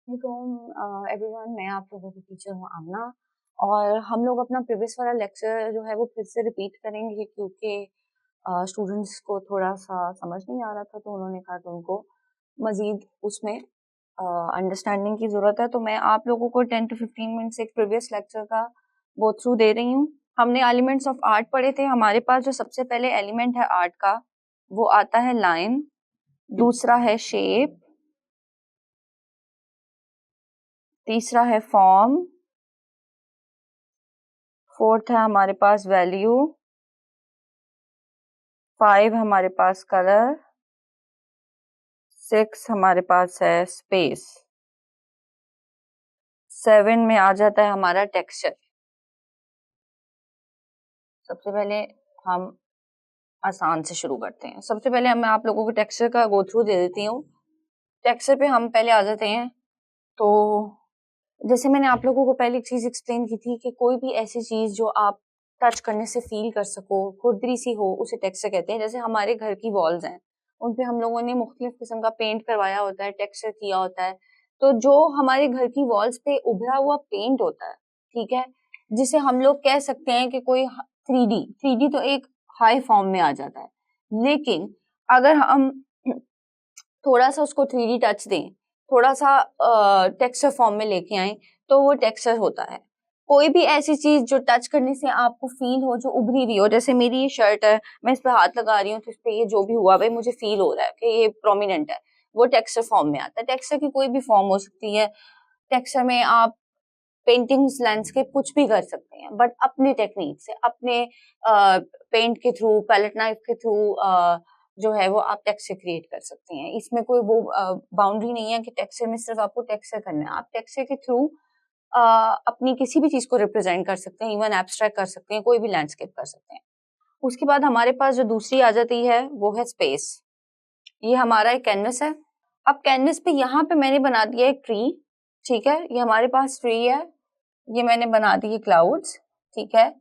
Everyone, मैं आप लोगों की टीचर हूँ आमना। और हम लोग अपना प्रीवियस वाला लेक्चर जो है वो फिर से रिपीट करेंगे क्योंकि स्टूडेंट्स को थोड़ा सा समझ नहीं आ रहा था, तो उन्होंने कहा कि उनको मजीद उसमें अंडरस्टैंडिंग की ज़रूरत है। तो मैं आप लोगों को 10 to 15 मिनट्स एक प्रीवियस लेक्चर का गो थ्रू दे रही हूँ। हमने एलिमेंट्स ऑफ आर्ट पढ़े थे। हमारे पास जो सबसे पहले एलिमेंट है आर्ट का वो आता है लाइन, दूसरा है शेप, तीसरा है फॉर्म, फोर्थ है हमारे पास वैल्यू, 5 हमारे पास कलर, 6 हमारे पास है स्पेस, 7 में आ जाता है हमारा टेक्सचर। सबसे पहले हम आसान से शुरू करते हैं। सबसे पहले मैं आप लोगों को टेक्सचर का गो थ्रू दे देती हूँ। टेक्सचर पे हम पहले आ जाते हैं। तो जैसे मैंने आप लोगों को पहले एक चीज एक्सप्लेन की थी कि कोई भी ऐसी चीज जो आप टच करने से फील कर सको, खुरदरी सी हो, उसे टेक्सचर कहते हैं। जैसे हमारे घर की वॉल्स हैं, उन पे हम लोगों ने मुख्तलिफ किस्म का पेंट करवाया होता है, टेक्सचर किया होता है। तो जो हमारे घर की वॉल्स पे उभरा हुआ पेंट होता है, ठीक है, जिसे हम लोग कह सकते हैं कि कोई 3D तो एक हाई फॉर्म में आ जाता है। लेकिन अगर हम थोड़ा सा उसको 3D टच दें, थोड़ा सा टेक्सचर फॉर्म में लेके आए, तो वो टेक्सचर होता है। कोई भी ऐसी चीज जो टच करने से आपको फील हो, जो उभरी हुई हो, जैसे मेरी ये शर्ट है, मैं इस पे हाथ लगा रही हूँ तो इस पे ये जो भी हुआ भाई मुझे फील हो रहा है कि ये प्रोमिनेंट है, वो टेक्सचर फॉर्म में आता है। टेक्सचर की कोई भी फॉर्म हो सकती है। टेक्सचर में आप पेंटिंग्स, लैंडस्केप कुछ भी कर सकते हैं, बट अपनी टेक्निक से, अपने पेंट के थ्रू, पैलेट नाइफ के थ्रू जो है वो आप टेक्सचर क्रिएट कर सकते हैं। इसमें कोई वो बाउंड्री नहीं है कि टेक्सचर में सिर्फ आपको टेक्सचर करना है। आप टेक्सचर के थ्रू अपनी किसी भी चीज को रिप्रेजेंट कर सकते हैं, इवन एब्स्ट्रैक्ट कर सकते हैं, कोई भी लैंडस्केप कर सकते हैं। उसके बाद हमारे पास जो दूसरी आ जाती है वो है स्पेस। ये हमारा एक कैनवस है। अब कैनवस पे यहाँ पे मैंने बना दिया एक ट्री, ठीक है, ये हमारे पास ट्री है, ये मैंने बना दी क्लाउड्स, ठीक है।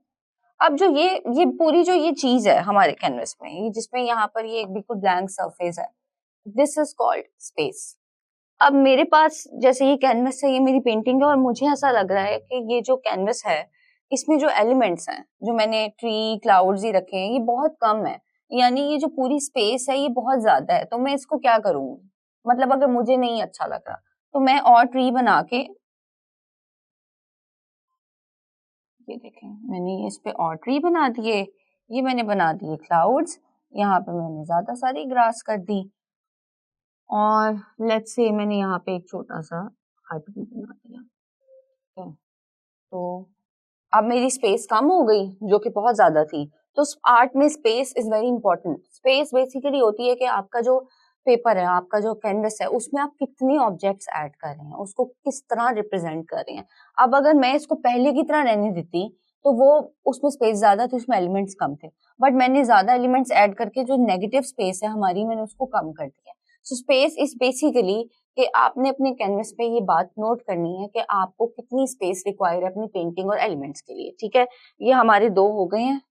अब जो ये पूरी जो ये चीज है हमारे कैनवस में, ये जिसमें यहाँ पर ये एक बिल्कुल ब्लैंक सरफेस है, दिस इज कॉल्ड स्पेस। अब मेरे पास जैसे ये कैनवस है, ये मेरी पेंटिंग है, और मुझे ऐसा लग रहा है कि ये जो कैनवस है, इसमें जो एलिमेंट्स हैं, जो मैंने ट्री क्लाउड्स ही रखे हैं, ये बहुत कम है। यानी ये जो पूरी स्पेस है ये बहुत ज्यादा है। तो मैं इसको क्या करूंगी, मतलब अगर मुझे नहीं अच्छा लग रहा तो मैं और ट्री बना के, ये देखें मैंने इस पे और ट्री बना दिए, ये मैंने बना दिए क्लाउड्स, यहाँ पे मैंने ज्यादा सारी ग्रास कर दी, और लेट्स से मैंने यहाँ पे एक छोटा सा हट भी बना दिया, ठीक है। तो अब मेरी स्पेस कम हो गई जो कि बहुत ज्यादा थी। तो आर्ट में space is very important. Space basically होती है कि आपका जो पेपर है, आपका जो कैनवस है, उसमें आप कितने ऑब्जेक्ट्स ऐड कर रहे हैं, उसको किस तरह रिप्रेजेंट कर रहे हैं। अब अगर मैं इसको पहले की तरह रहने देती तो वो, उसमें स्पेस ज्यादा थी, उसमें एलिमेंट्स कम थे, बट मैंने ज्यादा एलिमेंट्स ऐड करके जो नेगेटिव स्पेस है हमारी, मैंने उसको कम कर दिया। सो स्पेस इज बेसिकली कि आपने अपने कैनवस पे ये बात नोट करनी है कि आपको कितनी स्पेस रिक्वायर है अपनी पेंटिंग और एलिमेंट्स के लिए, ठीक है। ये हमारे दो हो गए हैं।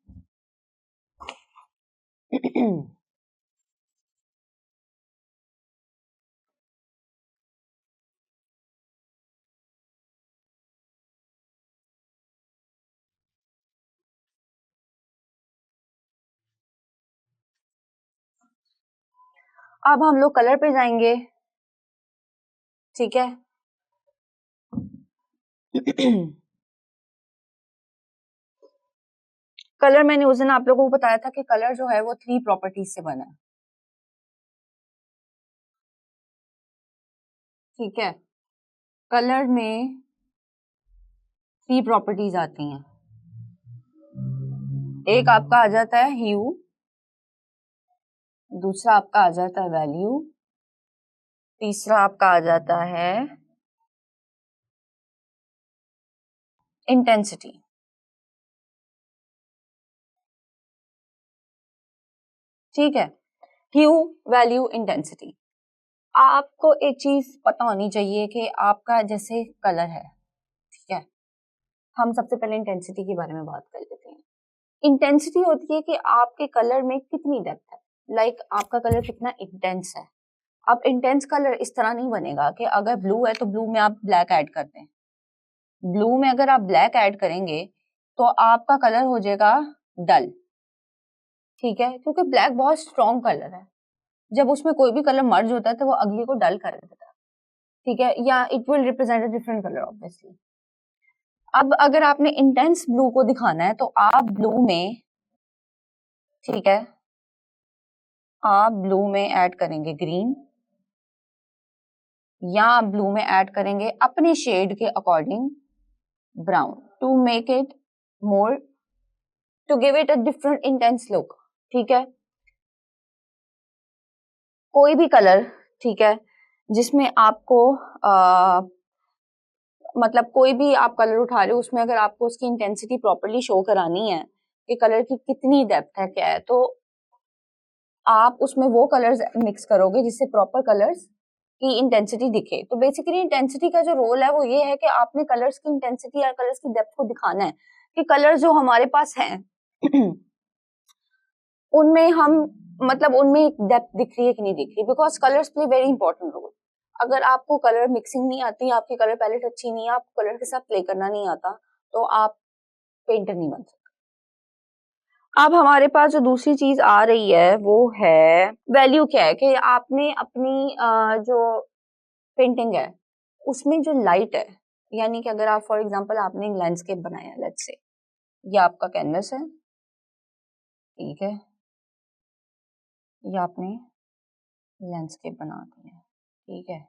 अब हम लोग कलर पे जाएंगे, ठीक है। कलर मैंने उस दिन आप लोगों को बताया था कि कलर जो है वो 3 प्रॉपर्टीज से बना है, ठीक है। कलर में 3 प्रॉपर्टीज आती हैं। एक आपका आ जाता है ह्यू, दूसरा आपका आ जाता है वैल्यू, तीसरा आपका आ जाता है इंटेंसिटी, ठीक है। ह्यू, वैल्यू, इंटेंसिटी। आपको एक चीज पता होनी चाहिए कि आपका जैसे कलर है, ठीक है। हम सबसे पहले इंटेंसिटी के बारे में बात कर लेते हैं। इंटेंसिटी होती है कि आपके कलर में कितनी डेप्थ है, लाइक आपका कलर कितना इंटेंस है। अब इंटेंस कलर इस तरह नहीं बनेगा कि अगर ब्लू है तो ब्लू में आप ब्लैक ऐड कर दें। ब्लू में अगर आप ब्लैक ऐड करेंगे तो आपका कलर हो जाएगा डल, ठीक है, क्योंकि ब्लैक बहुत स्ट्रॉन्ग कलर है, जब उसमें कोई भी कलर मर्ज होता है तो वो अगली को डल कर देता है, ठीक है, या it will represent a different colour obviously. अब अगर आपने इंटेंस ब्लू को दिखाना है तो आप ब्लू में, ठीक है, आप ब्लू में ऐड करेंगे ग्रीन, या आप ब्लू में ऐड करेंगे अपने शेड के according brown, to make it more, to give it a different intense look, ठीक है। कोई भी कलर, ठीक है, जिसमें आपको मतलब कोई भी आप कलर उठा रहे हो उसमें अगर आपको उसकी इंटेंसिटी प्रॉपर्ली शो करानी है कि कलर की कितनी डेप्थ है क्या है, तो आप उसमें वो कलर्स मिक्स करोगे जिससे प्रॉपर कलर्स की इंटेंसिटी दिखे। तो बेसिकली इंटेंसिटी का जो रोल है वो ये है कि आपने कलर्स की इंटेंसिटी या कलर्स की डेप्थ को दिखाना है कि कलर जो हमारे पास हैं उनमें हम मतलब उनमें एक डेप्थ दिख रही है कि नहीं दिख रही, because colours play very important role. अगर आपको कलर मिक्सिंग नहीं आती, आपकी कलर पैलेट अच्छी नहीं है, आपको कलर के साथ प्ले करना नहीं आता, तो आप पेंटर नहीं बन सकते। अब हमारे पास जो दूसरी चीज आ रही है वो है वैल्यू। क्या है कि आपने अपनी जो पेंटिंग है उसमें जो लाइट है, यानी कि अगर आप फॉर एग्जांपल आपने एक लैंडस्केप बनाया, लेट्स से ये आपका कैनवस है, ठीक है, ये आपने लैंडस्केप बना दिया, ठीक है।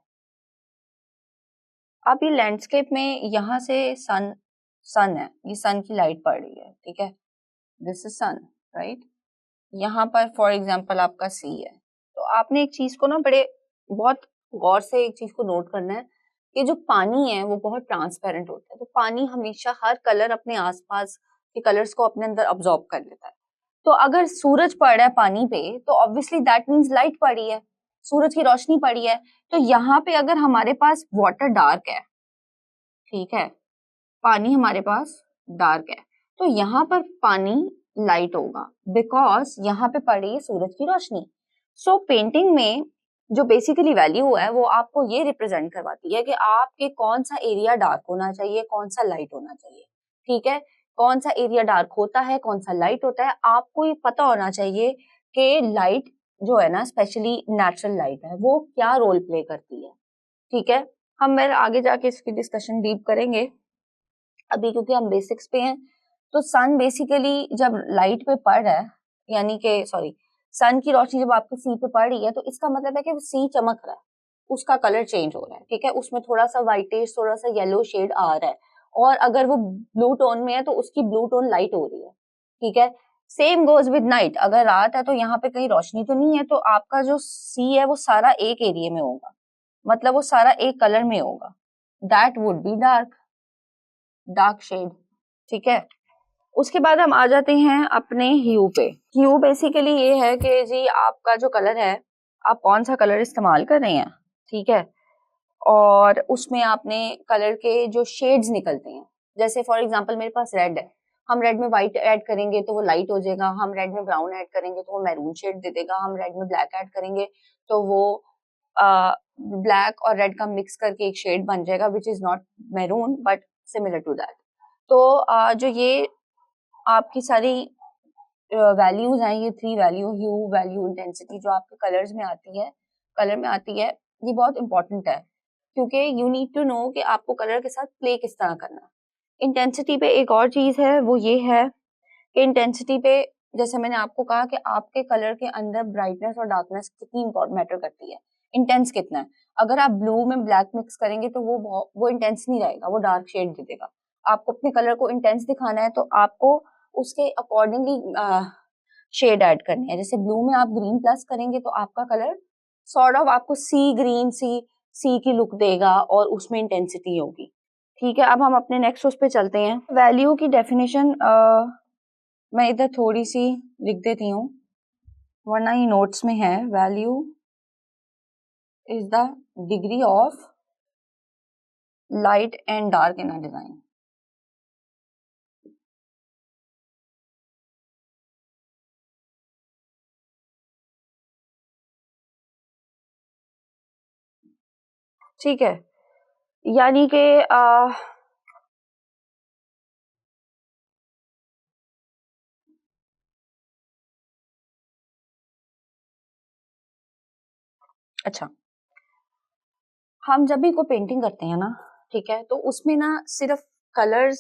अब ये लैंडस्केप में यहाँ से सन है, ये सन की लाइट पड़ रही है, ठीक है, दिस इज सन, राइट। यहाँ पर फॉर एग्जांपल आपका सी है। तो आपने एक चीज को ना बड़े बहुत गौर से एक चीज को नोट करना है कि जो पानी है वो बहुत ट्रांसपेरेंट होता है, तो पानी हमेशा हर कलर अपने आसपास के कलर्स को अपने अंदर अब्सॉर्ब कर लेता है। तो अगर सूरज पड़ रहा है पानी पे तो ऑब्वियसली दैट मीन्स लाइट पड़ी है, सूरज की रोशनी पड़ी है। तो यहाँ पे अगर हमारे पास वाटर डार्क है, ठीक है, पानी हमारे पास डार्क है, तो यहाँ पर पानी लाइट होगा बिकॉज यहाँ पे पड़ी है सूरज की रोशनी। सो पेंटिंग में जो बेसिकली वैल्यू है वो आपको ये रिप्रेजेंट करवाती है कि आपके कौन सा एरिया डार्क होना चाहिए, कौन सा लाइट होना चाहिए, ठीक है, कौन सा एरिया डार्क होता है, कौन सा लाइट होता है, आपको ये पता होना चाहिए कि लाइट जो है ना, स्पेशली नेचुरल लाइट है, वो क्या रोल प्ले करती है, ठीक है। हम फिर आगे जाके इसकी डिस्कशन डीप करेंगे, अभी क्योंकि हम बेसिक्स पे हैं। तो सन बेसिकली जब लाइट पे पड़ रहा है, यानी कि सॉरी, सन की रोशनी जब आपके सी पे पड़ रही है तो इसका मतलब है कि सी चमक रहा है, उसका कलर चेंज हो रहा है, ठीक है, उसमें थोड़ा सा व्हाइटिश थोड़ा सा येलो शेड आ रहा है, और अगर वो ब्लू टोन में है तो उसकी ब्लू टोन लाइट हो रही है, ठीक है। सेम गोज विद नाइट, अगर रात है तो यहाँ पे कहीं रोशनी तो नहीं है, तो आपका जो सी है वो सारा एक एरिया में होगा, मतलब वो सारा एक कलर में होगा, that would be dark, dark shade, ठीक है। उसके बाद हम आ जाते हैं अपने ह्यू पे। ह्यू बेसिकली ये है कि जी आपका जो कलर है, आप कौन सा कलर इस्तेमाल कर रहे हैं, ठीक है, और उसमें आपने कलर के जो शेड्स निकलते हैं, जैसे फॉर एग्जांपल मेरे पास रेड है, हम रेड में व्हाइट ऐड करेंगे तो वो लाइट हो जाएगा, हम रेड में ब्राउन ऐड करेंगे तो वो मैरून शेड दे देगा, हम रेड में ब्लैक ऐड करेंगे तो वो ब्लैक और रेड का मिक्स करके एक शेड बन जाएगा which is not maroon but similar to that. तो जो ये आपकी सारी वैल्यूज हैं, ये three value, hue, value, intensity, जो आपके कलर्स में आती है, कलर में आती है, ये बहुत इंपॉर्टेंट है क्योंकि यू नीड टू नो कि आपको कलर के साथ प्ले किस तरह करना है। इंटेंसिटी पे एक और चीज है, वो ये है कि इंटेंसिटी पे जैसे मैंने आपको कहा कि आपके कलर के अंदर ब्राइटनेस और डार्कनेस कितनी इंपॉर्टेंट मैटर करती है, इंटेंस कितना है। अगर आप ब्लू में ब्लैक मिक्स करेंगे तो वो इंटेंस नहीं रहेगा, वो डार्क शेड दे देगा। आपको अपने कलर को इंटेंस दिखाना है तो आपको उसके अकॉर्डिंगली शेड ऐड करनी है। जैसे ब्लू में आप ग्रीन प्लस करेंगे तो आपका कलर सॉर्ट ऑफ आपको सी ग्रीन सी की लुक देगा और उसमें इंटेंसिटी होगी, ठीक है। अब हम अपने नेक्स्ट उस पे चलते हैं। वैल्यू की डेफिनेशन मैं इधर थोड़ी सी लिख देती हूँ वरना ही नोट्स में है। Value is the degree of light and dark in a design. ठीक है, यानी कि अच्छा, हम जब भी कोई पेंटिंग करते हैं ना, ठीक है, तो उसमें ना सिर्फ कलर्स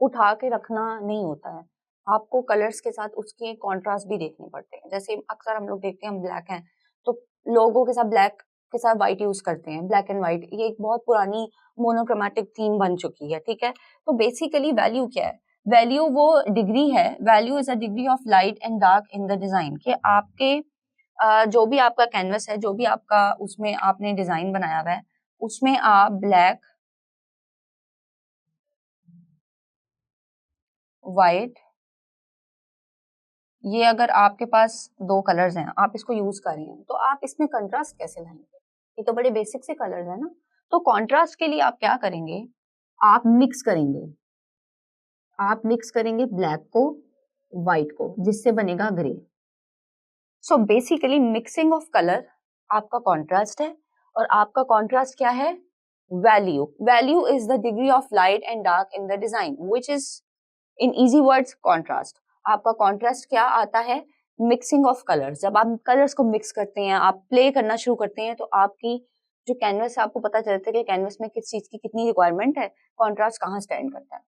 उठा के रखना नहीं होता है, आपको कलर्स के साथ उसके कॉन्ट्रास्ट भी देखने पड़ते हैं। जैसे अक्सर हम लोग देखते हैं, हम ब्लैक हैं तो लोगों के साथ ब्लैक के साथ व्हाइट यूज करते हैं, ब्लैक एंड व्हाइट, ये एक बहुत पुरानी मोनोक्रोमैटिक थीम बन चुकी है, ठीक है। तो बेसिकली वैल्यू क्या है? वैल्यू वो डिग्री है, value is a degree of light and dark in the design, कि आपके जो भी आपका कैनवस है, जो भी आपका उसमें आपने डिजाइन बनाया हुआ है, उसमें आप ब्लैक, व्हाइट, ये अगर आपके पास दो कलर्स हैं, आप इसको यूज कर रहे हैं, तो आप इसमें कंट्रास्ट कैसे लाएंगे? ये तो बड़े बेसिक से कलर्स है ना। तो कंट्रास्ट के लिए आप क्या करेंगे? आप मिक्स करेंगे, आप मिक्स करेंगे ब्लैक को व्हाइट को, जिससे बनेगा grey. So basically mixing of colour आपका कॉन्ट्रास्ट है, और आपका कॉन्ट्रास्ट क्या है? Value. Value is the degree of light and dark in the design, which is in easy words contrast. आपका कॉन्ट्रास्ट क्या आता है? Mixing of colours. जब आप कलर्स को मिक्स करते हैं, आप प्ले करना शुरू करते हैं, तो आपकी जो कैनवस है, आपको पता चलता है कि कैनवस में किस चीज की कितनी रिक्वायरमेंट है, कॉन्ट्रास्ट कहाँ स्टैंड करता है।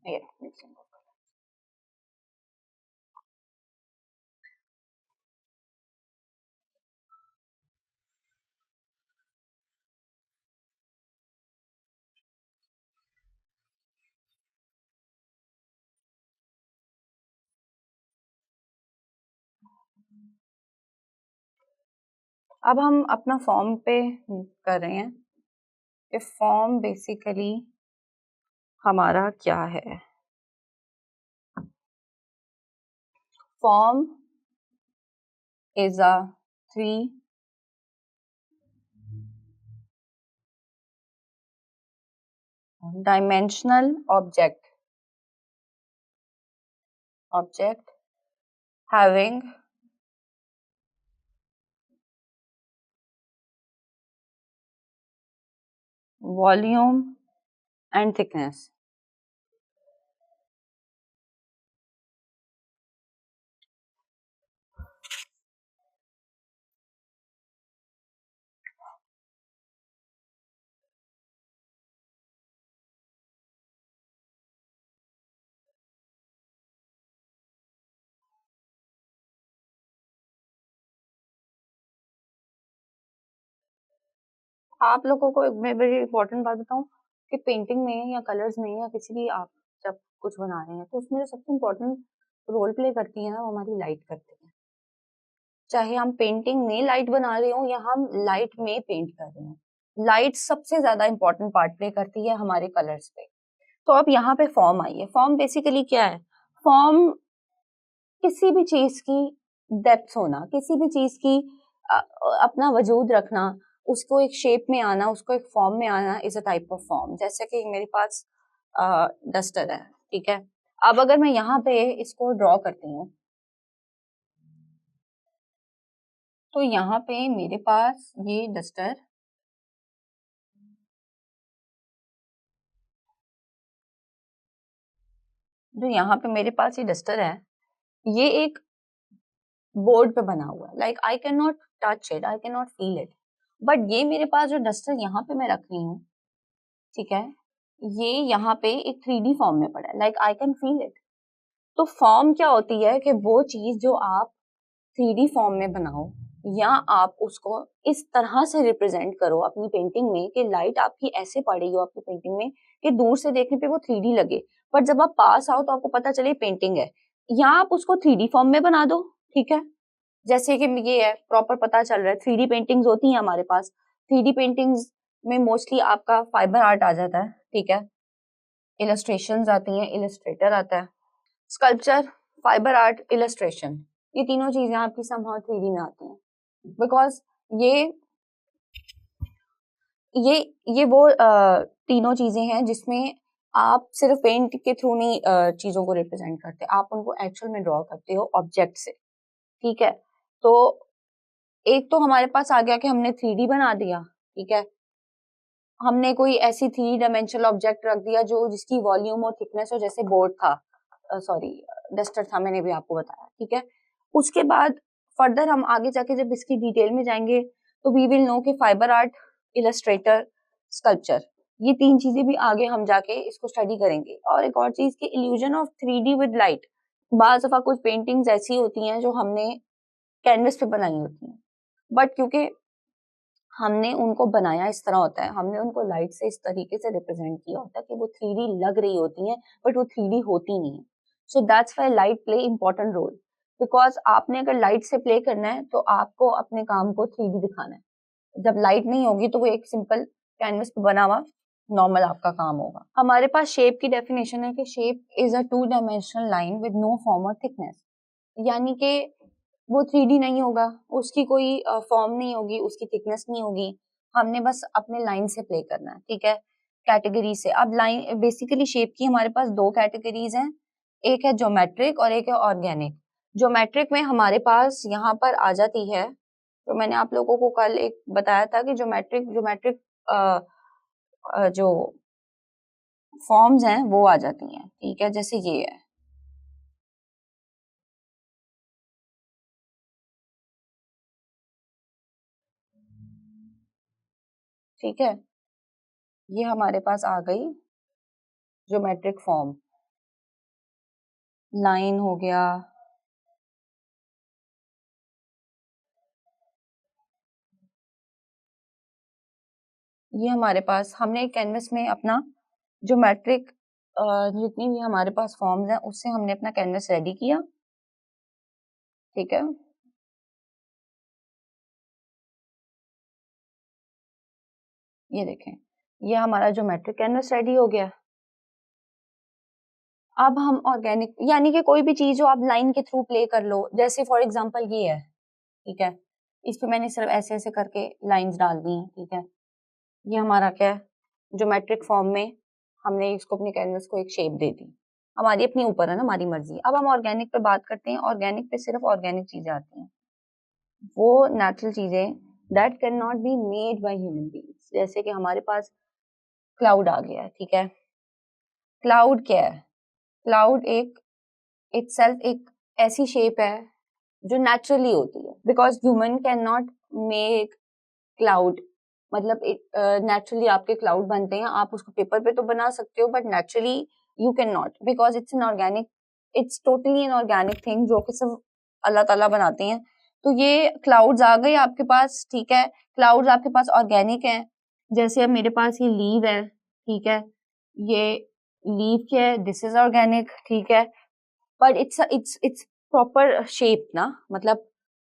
ये मिक्सिंग। अब हम अपना फॉर्म पे कर रहे हैं कि फॉर्म बेसिकली हमारा क्या है। Form is a three dimensional object having volume and thickness। आप लोगों को मैं बड़ी इंपॉर्टेंट बात बताऊं कि पेंटिंग में या कलर्स में या किसी भी आप जब कुछ बना रहे हैं, तो उसमें जो सबसे इम्पोर्टेंट रोल प्ले करती है ना, वो हमारी लाइट करती है। चाहे हम पेंटिंग में लाइट बना रहे हो या हम लाइट में पेंट कर रहे हैं, लाइट सबसे ज्यादा इंपॉर्टेंट पार्ट प्ले करती है हमारे कलर्स पे। तो अब यहाँ पे फॉर्म आई है। फॉर्म बेसिकली क्या है? फॉर्म किसी भी चीज की डेप्थ होना, किसी भी चीज की अ, अपना वजूद रखना, उसको एक शेप में आना, उसको एक फॉर्म में आना, is a type of form. जैसे कि मेरे पास डस्टर है, ठीक है। अब अगर मैं यहाँ पे इसको ड्रॉ करती हूँ, तो यहाँ पे मेरे पास ये डस्टर, जो यहाँ पे मेरे पास ये डस्टर है, ये एक बोर्ड पे बना हुआ है। Like I can not touch it, I can not feel it, but ये मेरे पास जो डस्टर यहाँ पे मैं रख रही हूँ, ठीक है, ये यहाँ पे एक 3D फॉर्म में पड़ा है। Like I can feel it. तो फॉर्म क्या होती है कि वो चीज जो आप 3D फॉर्म में बनाओ, या आप उसको इस तरह से रिप्रेजेंट करो अपनी पेंटिंग में कि लाइट आपकी ऐसे पड़ रही हो आपकी पेंटिंग में कि दूर से देखने पे वो 3D लगे, पर जब आप पास आओ तो आपको पता चले पेंटिंग है। या आप उसको 3D फॉर्म में बना दो, ठीक है, जैसे कि ये है, प्रॉपर पता चल रहा है। 3D पेंटिंग्स होती हैं हमारे पास। 3D पेंटिंग्स में मोस्टली आपका फाइबर आर्ट आ जाता है, ठीक है, इलस्ट्रेशंस आती हैं, इलस्ट्रेटर आता है, स्कल्पचर, फाइबर आर्ट, इलस्ट्रेशन, ये तीनों चीजें आपकी समहाउ 3D में आती हैं। बिकॉज ये ये ये वो तीनों चीजें हैं जिसमें आप सिर्फ पेंट के थ्रू नहीं चीजों को रिप्रेजेंट करते, आप उनको एक्चुअल में ड्रॉ करते हो ऑब्जेक्ट से। ठीक है। तो एक तो हमारे पास आ गया कि हमने 3D बना दिया, ठीक है, हमने कोई ऐसी 3 डायमेंशनल ऑब्जेक्ट रख दिया जो जिसकी वॉल्यूम और थिकनेस हो, जैसे बोर्ड था, सॉरी डस्टर था, मैंने भी आपको बताया, ठीक है। उसके बाद फर्दर हम आगे जाके जब इसकी डिटेल में जाएंगे तो वी विल नो कि फाइबर आर्ट, इलस्ट्रेटर, स्कल्पचर, ये 3 चीजें भी आगे हम जाके इसको स्टडी करेंगे। और एक और चीज कि illusion of 3D with light, बाज दफा कुछ पेंटिंग्स ऐसी होती हैं जो हमने कैनवस पे बनाई होती हैं, बट क्योंकि हमने उनको बनाया इस तरह होता है, हमने उनको लाइट से इस तरीके से रिप्रेजेंट किया होता है कि वो 3D लग रही होती हैं, बट वो 3D होती नहीं है। So that's why light play important role, because आपने अगर लाइट से प्ले करना है तो आपको अपने काम को 3D दिखाना है। जब लाइट नहीं होगी तो वो एक सिंपल कैनवस पे बना हुआ नॉर्मल आपका काम होगा। हमारे पास शेप की डेफिनेशन है कि shape is a 2 dimensional line with no form और थिकनेस, यानी कि वो 3D नहीं होगा, उसकी कोई फॉर्म नहीं होगी, उसकी थिकनेस नहीं होगी, हमने बस अपने लाइन से प्ले करना है, ठीक है, कैटेगरी से। अब लाइन बेसिकली शेप की हमारे पास 2 कैटेगरीज हैं, एक है ज्योमेट्रिक और एक है ऑर्गेनिक। ज्योमेट्रिक में हमारे पास यहाँ पर आ जाती है, तो मैंने आप लोगों को कल एक बताया था कि ज्योमेट्रिक ज्योमेट्रिक जो फॉर्म्स हैं वो आ जाती हैं, ठीक है, जैसे ये है, ठीक है, ये हमारे पास आ गई ज्योमेट्रिक फॉर्म, लाइन हो गया, ये हमारे पास हमने एक कैनवस में अपना ज्योमेट्रिक जितनी भी हमारे पास फॉर्म्स हैं उससे हमने अपना कैनवस रेडी किया, ठीक है। ये देखें, ये हमारा ज्योमेट्रिक कैनवस रेडी हो गया। अब हम ऑर्गेनिक, यानी कि कोई भी चीज जो आप लाइन के थ्रू प्ले कर लो, जैसे फॉर एग्जांपल ये है, ठीक है, इस पे मैंने सिर्फ ऐसे ऐसे करके लाइंस डाल दी हैं, ठीक है, ये हमारा क्या है, ज्योमेट्रिक फॉर्म में हमने इसको अपने कैनवस को एक शेप दे दी, हमारी अपनी ऊपर है ना, हमारी मर्जी। अब हम ऑर्गेनिक पे बात करते हैं, ऑर्गेनिक पे सिर्फ ऑर्गेनिक चीजें आती हैं, वो नेचुरल चीजें that can not be made by human beings, जैसे कि हमारे पास क्लाउड आ गया है, ठीक है। क्लाउड क्या है, क्लाउड एक इटसेल्फ एक ऐसी शेप है जो नेचुरली होती है, because human can not make cloud, मतलब नेचुरली आपके क्लाउड बनते हैं, आप उसको पेपर पे तो बना सकते हो, but naturally you can not, because it's an organic, it's totally an organic thing जो कि सिर्फ अल्लाह ताला बनाते हैं। तो ये क्लाउड्स आ गए आपके पास, ठीक है, क्लाउड्स आपके पास ऑर्गेनिक हैं, जैसे अब मेरे पास ये लीव है, ठीक है, ये लीव क्या है, दिस इज ऑर्गेनिक, ठीक है, बट इट्स प्रॉपर शेप ना, मतलब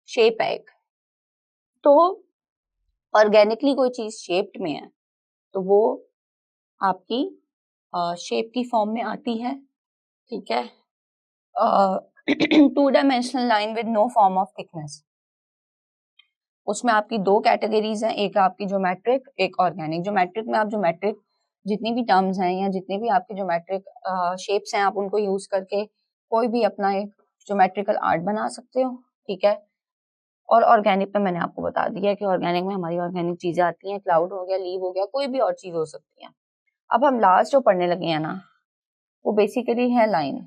शेप है एक, तो ऑर्गेनिकली कोई चीज शेप्ड में है तो वो आपकी शेप की फॉर्म में आती है, ठीक है। 2 dimensional line with no form of thickness, उसमें आपकी 2 कैटेगरीज हैं, एक आपकी ज्योमेट्रिक, एक ऑर्गेनिक। ज्योमेट्रिक में आप ज्योमेट्रिक जितनी भी टर्म्स हैं या जितने भी आपके ज्योमेट्रिक शेप्स हैं, आप उनको यूज करके कोई भी अपना एक ज्योमेट्रिकल आर्ट बना सकते हो, ठीक है। और ऑर्गेनिक पे मैंने आपको बता दिया है कि ऑर्गेनिक में हमारी ऑर्गेनिक चीजें आती हैं, क्लाउड हो गया, लीव हो गया, कोई भी और चीज हो सकती है। अब हम लास्ट जो पढ़ने लगे हैं ना, वो बेसिकली है लाइन,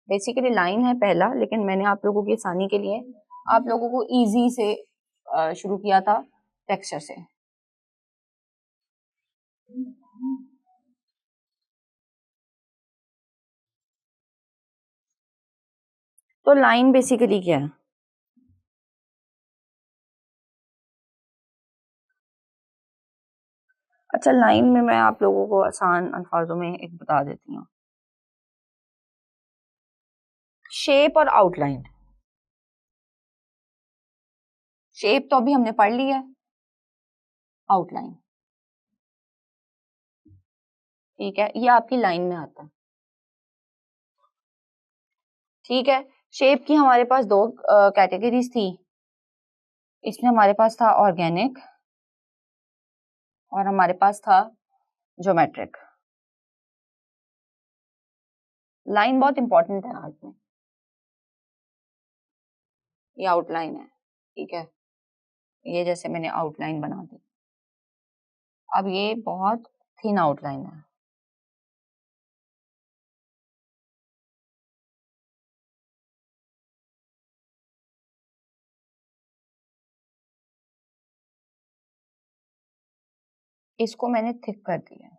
बेसिकली लाइन है पहला, लेकिन मैंने आप लोगों की आसानी के लिए आप लोगों को इजी से शुरू किया था टेक्सचर से। तो लाइन बेसिकली क्या है, अच्छा लाइन में मैं आप लोगों को आसान अल्फाजों में एक बता देती हूँ, शेप और आउटलाइन। शेप तो अभी हमने पढ़ लिया है, आउटलाइन, ठीक है, ये आपकी लाइन में आता है, ठीक है। शेप की हमारे पास 2 कैटेगरीज थी, इसमें हमारे पास था ऑर्गेनिक और हमारे पास था ज्योमेट्रिक। लाइन बहुत इंपॉर्टेंट है आर्ट में, ये आउटलाइन है, ठीक है। ये जैसे मैंने आउटलाइन बना दी। अब ये बहुत थिन आउटलाइन है। इसको मैंने थिक कर दिया।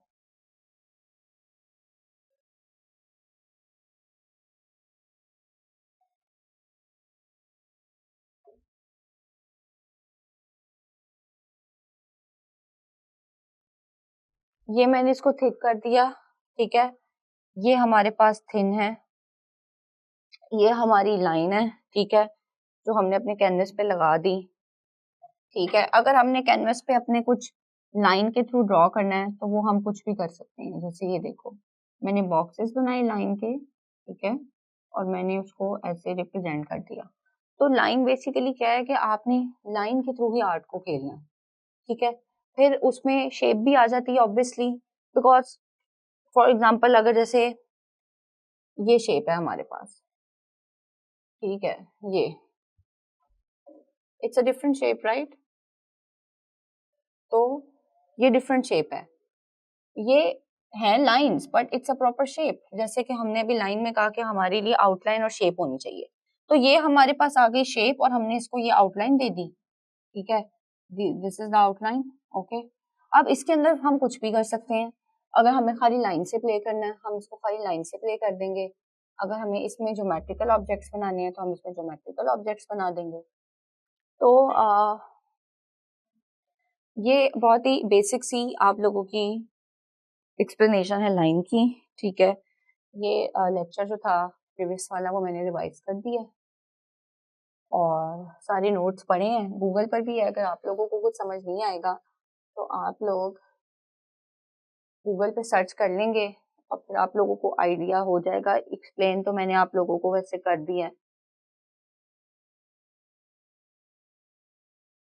ये मैंने इसको थिक कर दिया, ठीक है। ये हमारे पास थिन है, ये हमारी लाइन है, ठीक है, जो हमने अपने कैनवस पे लगा दी, ठीक है। अगर हमने कैनवस पे अपने कुछ लाइन के थ्रू ड्रॉ करना है तो वो हम कुछ भी कर सकते हैं। जैसे ये देखो, मैंने बॉक्सेस बनाए लाइन के, ठीक है, और मैंने उसको ऐसे रिप्रेजेंट कर दिया। तो लाइन बेसिकली क्या है कि आपने लाइन के थ्रू ही आर्ट को खेलना है, ठीक है। फिर उसमें शेप भी आ जाती है ऑब्वियसली, बिकॉज फॉर एग्जाम्पल अगर जैसे ये शेप है हमारे पास, ठीक है, ये it's a different shape, right. तो ये डिफरेंट शेप है, ये है lines but it's a proper shape. जैसे कि हमने अभी लाइन में कहा कि हमारे लिए आउटलाइन और शेप होनी चाहिए, तो ये हमारे पास आ गई शेप और हमने इसको ये आउटलाइन दे दी, ठीक है। This is the outline, okay. अब इसके अंदर हम कुछ भी कर सकते हैं। अगर हमें खाली लाइन से प्ले करना है, हम इसको खाली लाइन से प्ले कर देंगे। अगर हमें इसमें ज्योमेट्रिकल ऑब्जेक्ट्स बनाने हैं तो हम इसमें ज्योमेट्रिकल ऑब्जेक्ट्स बना देंगे। तो ये बहुत ही बेसिक सी आप लोगों की एक्सप्लेनेशन है लाइन की, ठीक है। ये लेक्चर जो था प्रीवियस वाला वो मैंने रिवाइज कर दिया और सारे नोट्स पढ़े हैं, गूगल पर भी है। अगर आप लोगों को कुछ समझ नहीं आएगा तो आप लोग गूगल पे सर्च कर लेंगे और फिर आप लोगों को आइडिया हो जाएगा। एक्सप्लेन तो मैंने आप लोगों को वैसे कर दिया है।